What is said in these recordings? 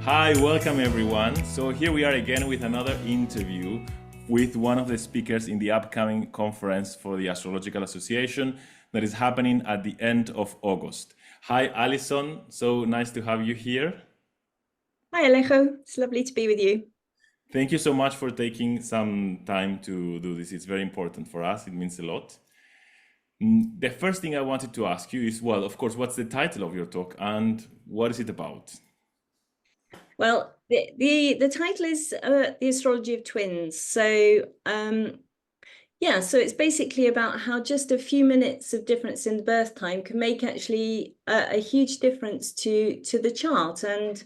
Hi, welcome everyone. So here we are again with another interview with one of the speakers in the upcoming conference for the Astrological Association that is happening at the end of August. Hi, Alison. So nice to have you here. Hi Alejo, it's lovely to be with you. Thank you so much for taking some time to do this. It's very important for us. It means a lot. The first thing I wanted to ask you is, well, of course, what's the title of your talk and what is it about? Well, the title is The Astrology of Twins. So it's basically about how just a few minutes of difference in the birth time can make actually a huge difference to the chart and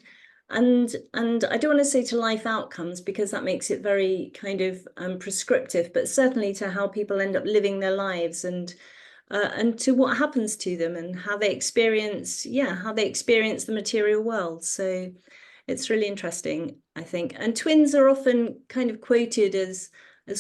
I don't want to say to life outcomes because that makes it very kind of prescriptive, but certainly to how people end up living their lives and to what happens to them and how they experience the material world. So it's really interesting, I think. And twins are often kind of quoted as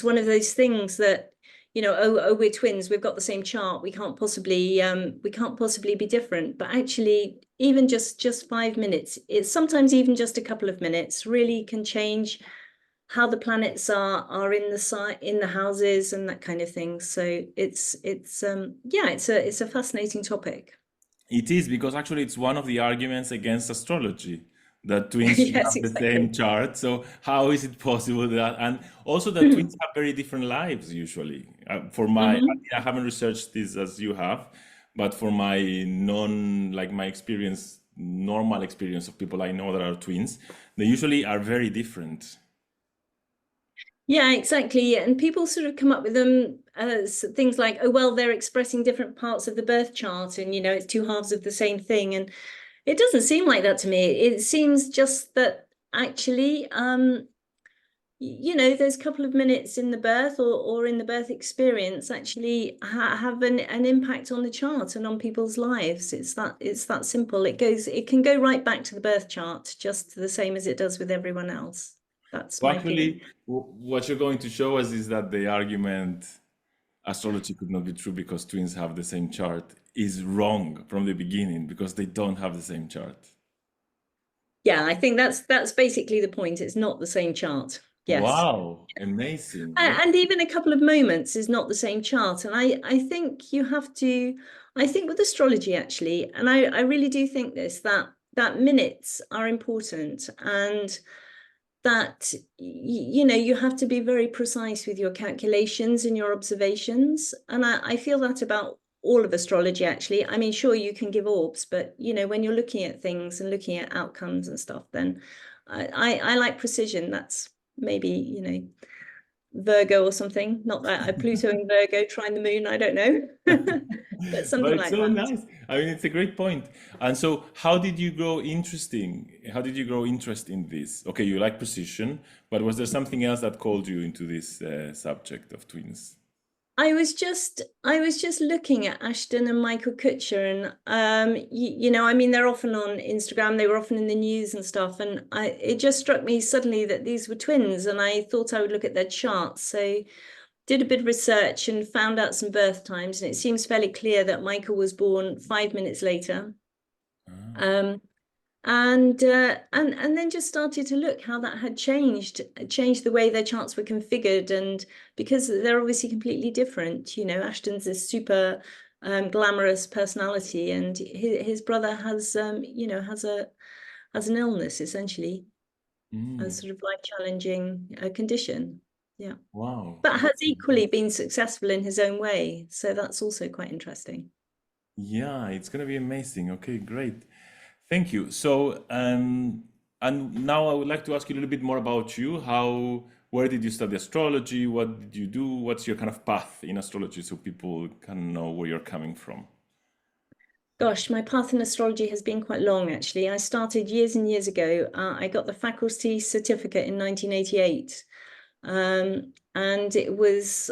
one of those things that, oh, we're twins, we've got the same chart, we can't possibly be different. But actually, even just 5 minutes, it's sometimes even just a couple of minutes, really can change how the planets are in the houses and that kind of thing. So it's a fascinating topic. It is because actually it's one of the arguments against astrology that twins should Yes, have the same exactly. chart. So how is it possible that, and also that twins have very different lives usually? I haven't researched this as you have, but for my like my experience, normal experience of people I know that are twins, they usually are very different. Yeah, exactly. And people sort of come up with them as things like, oh, well, they're expressing different parts of the birth chart, and it's two halves of the same thing. And it doesn't seem like that to me. It seems just that actually, those couple of minutes in the birth or in the birth experience actually have an impact on the chart and on people's lives. It's that simple. It can go right back to the birth chart, just the same as it does with everyone else. That's So my actually, feeling. what you're going to show us is that the argument astrology could not be true because twins have the same chart is wrong from the beginning because they don't have the same chart. Yeah, I think that's basically the point. It's not the same chart. Yes. Wow, amazing. And even a couple of moments is not the same chart. And I think you have to, I think with astrology actually, and I really do think this, that minutes are important and that you have to be very precise with your calculations and your observations. And I feel that about all of astrology actually. I mean, sure, you can give orbs, but when you're looking at things and looking at outcomes and stuff, then I like precision. That's maybe Virgo or something. Not that Pluto in Virgo trying the moon, I don't know. But But something it's like so that. nice. I mean, it's a great point. And so, how did you grow interesting? How did you grow interest in this? Okay, you like precision, but was there something else that called you into this subject of twins? I was just looking at Ashton and Michael Kutcher, and I mean, they're often on Instagram, they were often in the news and stuff, and it just struck me suddenly that these were twins, and I thought I would look at their charts. So did a bit of research and found out some birth times, and it seems fairly clear that Michael was born 5 minutes later. Ah. Um, and then just started to look how that had changed the way their charts were configured, and because they're obviously completely different. Ashton's this super glamorous personality, and his brother has an illness, essentially a Mm, sort of life challenging condition. Yeah, wow. but has equally been successful in his own way, so that's also quite interesting. Yeah, it's gonna be amazing. Okay, great. Thank you. So, and now I would like to ask you a little bit more about you. Where did you study astrology? What did you do? What's your kind of path in astrology so people can know where you're coming from? Gosh, my path in astrology has been quite long, actually. I started years and years ago. I got the faculty certificate in 1988. And it was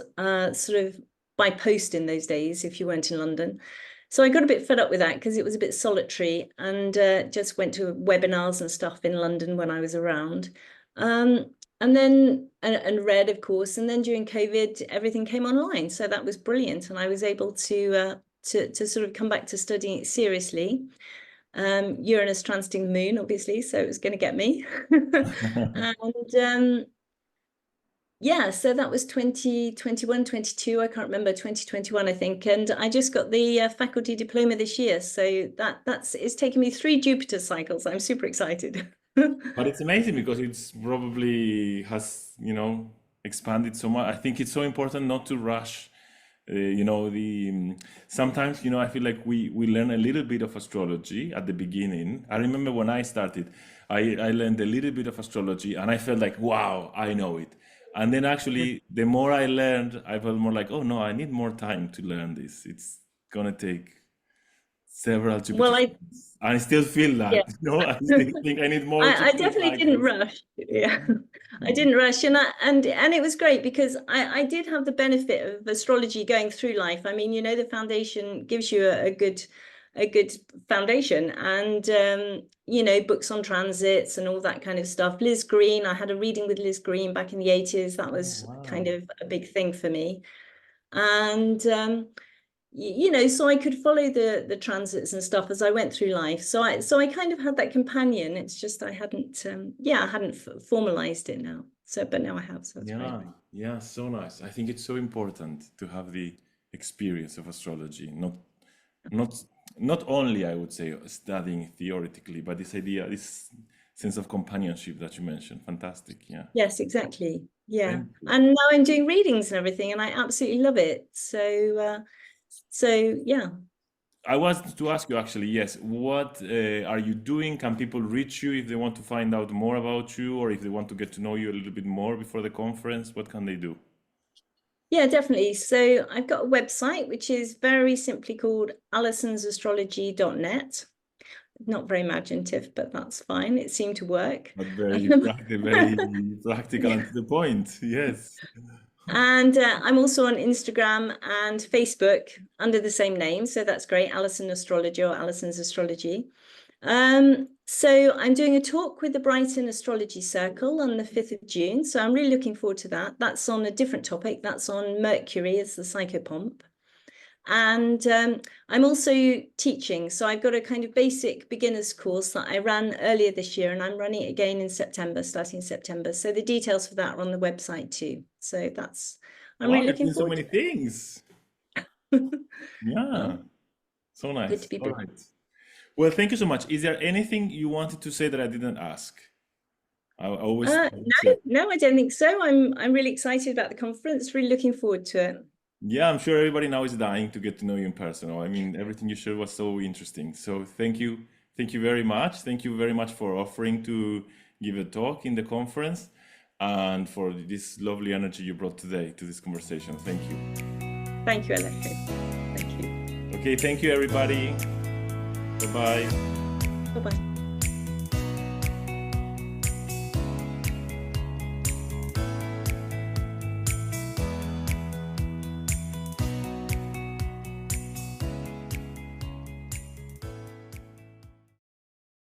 sort of by post in those days, if you weren't in London. So I got a bit fed up with that because it was a bit solitary, and just went to webinars and stuff in London when I was around. And then and read, of course. And then during COVID, everything came online. So that was brilliant. And I was able to sort of come back to studying it seriously. Uranus transiting the moon, obviously, so it was going to get me. And yeah, so that was 2021, 22, I can't remember, 2021, I think. And I just got the faculty diploma this year. So it's taken me 3 Jupiter cycles. I'm super excited. But it's amazing because it's probably has, expanded so much. I think it's so important not to rush. Sometimes, I feel like we learn a little bit of astrology at the beginning. I remember when I started, I learned a little bit of astrology and I felt like, wow, I know it. And then actually, the more I learned, I felt more like, oh no, I need more time to learn this. It's gonna take several Jupiter Well, cycles. I still feel yeah. that, I still think I need more I Jupiter definitely didn't cycles. rush. Yeah, I didn't rush, and it was great because I did have the benefit of astrology going through life. I mean, the foundation gives you a good foundation, and books on transits and all that kind of stuff. Liz Green, I had a reading with Liz Green back in the 80s. That was kind Wow. of a big thing for me, and so I could follow the transits and stuff as I went through life. So I kind of had that companion. It's just I hadn't I hadn't formalized it now. But now I have, so that's great. Yeah, so nice. I think it's so important to have the experience of astrology, not not only, I would say, studying theoretically, but this idea, this sense of companionship that you mentioned. Fantastic. Yeah. Yes, exactly. Yeah. Thank you. And now I'm doing readings and everything, and I absolutely love it. So yeah. I was to ask you actually, yes, what are you doing? Can people reach you if they want to find out more about you or if they want to get to know you a little bit more before the conference? What can they do? Yeah, definitely. So I've got a website which is very simply called alisonsastrology.net. Not very imaginative, but that's fine. It seemed to work. But very practical and to the point. Yes. And I'm also on Instagram and Facebook under the same name. So that's great, Alison Astrology or Alison's Astrology. So I'm doing a talk with the Brighton Astrology Circle on the 5th of June. So I'm really looking forward to that. That's on a different topic. That's on Mercury as the psychopomp. And I'm also teaching. So I've got a kind of basic beginners course that I ran earlier this year, and I'm running it again in September, starting in September. So the details for that are on the website too. So I'm Wow, really you're looking doing so forward many to things. it. Yeah, Well, so good to nice. be All busy. right. Well, thank you so much. Is there anything you wanted to say that I didn't ask? I always say, No, I don't think so. I'm really excited about the conference, really looking forward to it. yeah, I'm sure everybody now is dying to get to know you in person. I mean, everything you shared was so interesting. So thank you. Thank you very much. Thank you very much for offering to give a talk in the conference and for this lovely energy you brought today to this conversation. Thank you. Thank you, Alexei. Thank you. Okay, thank you, everybody. Bye-bye. Bye-bye.